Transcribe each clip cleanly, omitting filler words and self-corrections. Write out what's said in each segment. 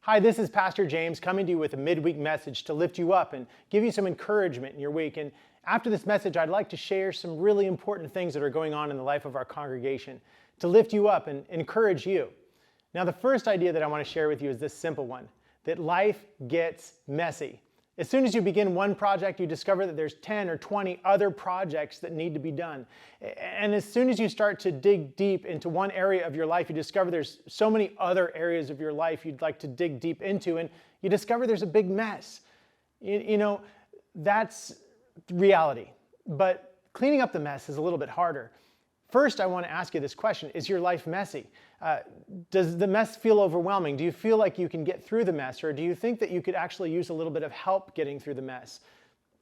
Hi, this is Pastor James coming to you with a midweek message to lift you up and give you some encouragement in your week. And after this message, I'd like to share some really important things that are going on in the life of our congregation to lift you up and encourage you. Now, the first idea that I want to share with you is this simple one, that life gets messy. As soon as you begin one project, you discover that there's 10 or 20 other projects that need to be done. And as soon as you start to dig deep into one area of your life, you discover there's so many other areas of your life you'd like to dig deep into, and you discover there's a big mess. You know, that's reality. But cleaning up the mess is a little bit harder. First, I want to ask you this question. Is your life messy? Does the mess feel overwhelming? Do you feel like you can get through the mess, or do you think that you could actually use a little bit of help getting through the mess?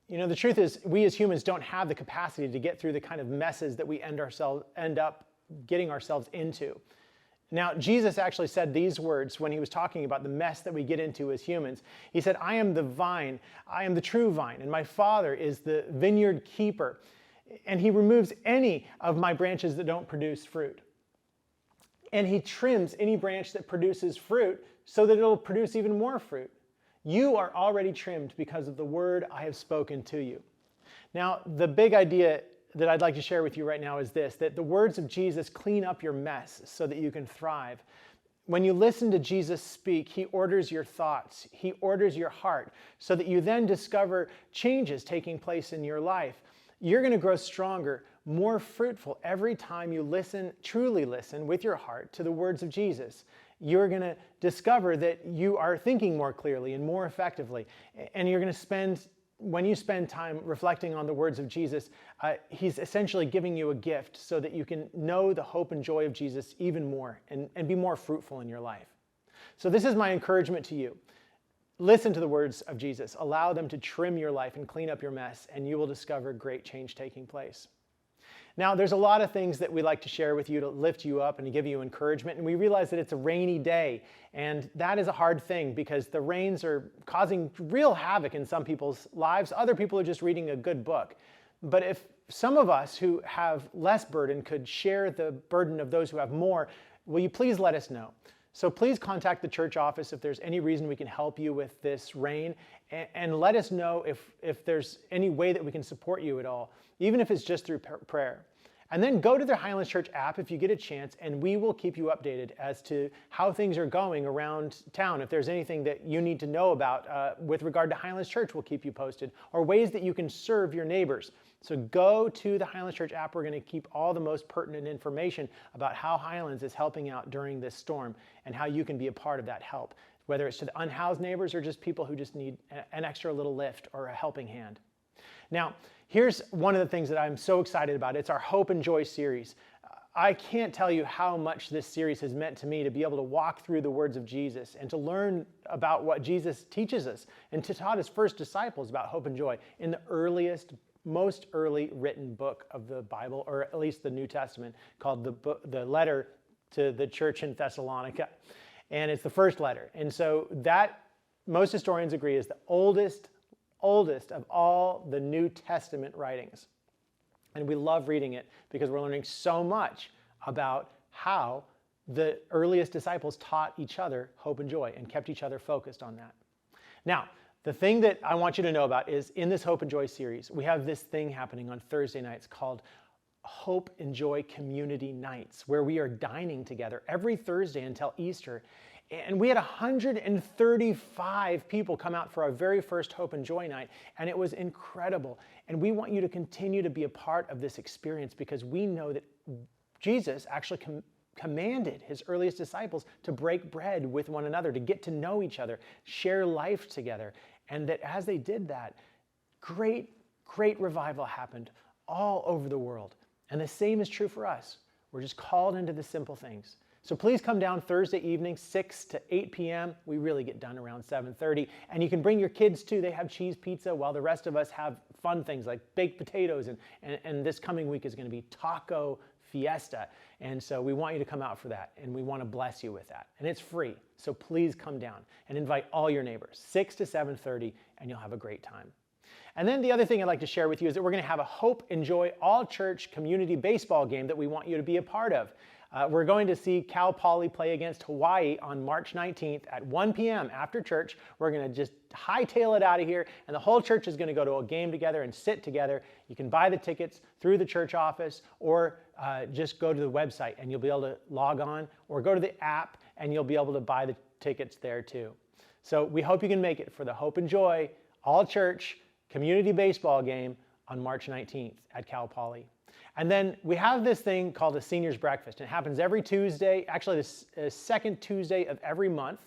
You know, the truth is, we as humans don't have the capacity to get through the kind of messes that we end up getting ourselves into. Now, Jesus actually said these words when he was talking about the mess that we get into as humans. He said, "I am the vine, I am the true vine, and my Father is the vineyard keeper. And he removes any of my branches that don't produce fruit. And he trims any branch that produces fruit so that it'll produce even more fruit. You are already trimmed because of the word I have spoken to you." Now, the big idea that I'd like to share with you right now is this, that the words of Jesus clean up your mess so that you can thrive. When you listen to Jesus speak, he orders your thoughts, he orders your heart, so that you then discover changes taking place in your life. You're going to grow stronger, more fruitful every time you listen, truly listen with your heart to the words of Jesus. You're going to discover that you are thinking more clearly and more effectively. And you're going to when you spend time reflecting on the words of Jesus, he's essentially giving you a gift so that you can know the hope and joy of Jesus even more and be more fruitful in your life. So this is my encouragement to you. Listen to the words of Jesus. Allow them to trim your life and clean up your mess, and you will discover great change taking place. Now, there's a lot of things that we like to share with you to lift you up and to give you encouragement, and we realize that it's a rainy day, and that is a hard thing because the rains are causing real havoc in some people's lives. Other people are just reading a good book. But if some of us who have less burden could share the burden of those who have more, will you please let us know? So please contact the church office if there's any reason we can help you with this rain, and let us know if there's any way that we can support you at all, even if it's just through prayer. And then go to the Highlands Church app if you get a chance, and we will keep you updated as to how things are going around town. If there's anything that you need to know about with regard to Highlands Church, we'll keep you posted, or ways that you can serve your neighbors. So go to the Highlands Church app. We're going to keep all the most pertinent information about how Highlands is helping out during this storm and how you can be a part of that help, whether it's to the unhoused neighbors or just people who just need an extra little lift or a helping hand. Now, here's one of the things that I'm so excited about. It's our Hope and Joy series. I can't tell you how much this series has meant to me to be able to walk through the words of Jesus and to learn about what Jesus teaches us and to taught his first disciples about hope and joy in the most early written book of the Bible, or at least the New Testament, called the letter to the church in Thessalonica. And it's the first letter. And so that, most historians agree, is the oldest of all the New Testament writings. And we love reading it because we're learning so much about how the earliest disciples taught each other hope and joy and kept each other focused on that. Now, the thing that I want you to know about is in this Hope and Joy series, we have this thing happening on Thursday nights called Hope and Joy Community Nights, where we are dining together every Thursday until Easter. And we had 135 people come out for our very first Hope and Joy night, and it was incredible. And we want you to continue to be a part of this experience because we know that Jesus actually commanded his earliest disciples to break bread with one another, to get to know each other, share life together. And that as they did that, great revival happened all over the world. And the same is true for us. We're just called into the simple things. So please come down Thursday evening, 6 to 8 p.m. We really get done around 7:30. And you can bring your kids too. They have cheese pizza while the rest of us have fun things like baked potatoes. And this coming week is going to be taco fiesta. And so we want you to come out for that. And we want to bless you with that. And it's free. So please come down and invite all your neighbors, 6 to 7:30, and you'll have a great time. And then the other thing I'd like to share with you is that we're going to have a Hope and Joy all-church community baseball game that we want you to be a part of. We're going to see Cal Poly play against Hawaii on March 19th at 1 p.m. after church. We're going to just hightail it out of here, and the whole church is going to go to a game together and sit together. You can buy the tickets through the church office, or just go to the website and you'll be able to log on, or go to the app and you'll be able to buy the tickets there too. So we hope you can make it for the Hope and Joy all-church community baseball game on March 19th at Cal Poly. And then we have this thing called a seniors breakfast. It happens every Tuesday, actually the second Tuesday of every month.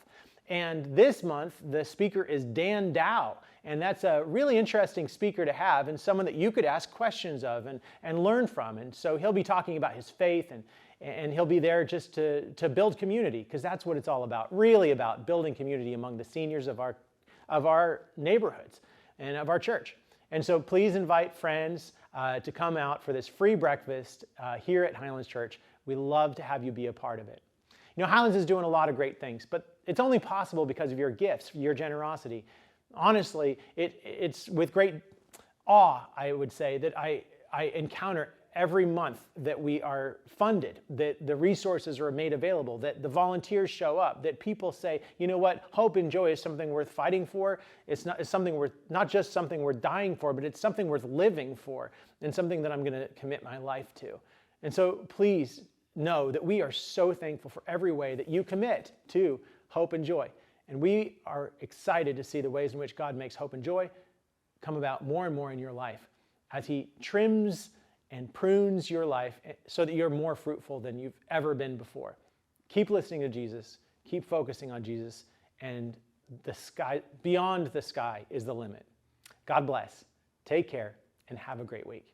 And this month, the speaker is Dan Dow. And that's a really interesting speaker to have, and someone that you could ask questions of and learn from. And so he'll be talking about his faith, and he'll be there just to build community, because that's what it's all about, really about building community among the seniors of our neighborhoods and of our church. And so please invite friends to come out for this free breakfast here at Highlands Church. We love to have you be a part of it. You know, Highlands is doing a lot of great things, but it's only possible because of your gifts, your generosity. Honestly, it's with great awe, I would say, that I encounter every month that we are funded, that the resources are made available, that the volunteers show up, that people say, you know what, hope and joy is something worth fighting for. It's not just something worth dying for, but it's something worth living for, and something that I'm going to commit my life to. And so please know that we are so thankful for every way that you commit to hope and joy. And we are excited to see the ways in which God makes hope and joy come about more and more in your life as He trims and prunes your life so that you're more fruitful than you've ever been before. Keep listening to Jesus, keep focusing on Jesus, and the sky, beyond the sky is the limit. God bless, take care, and have a great week.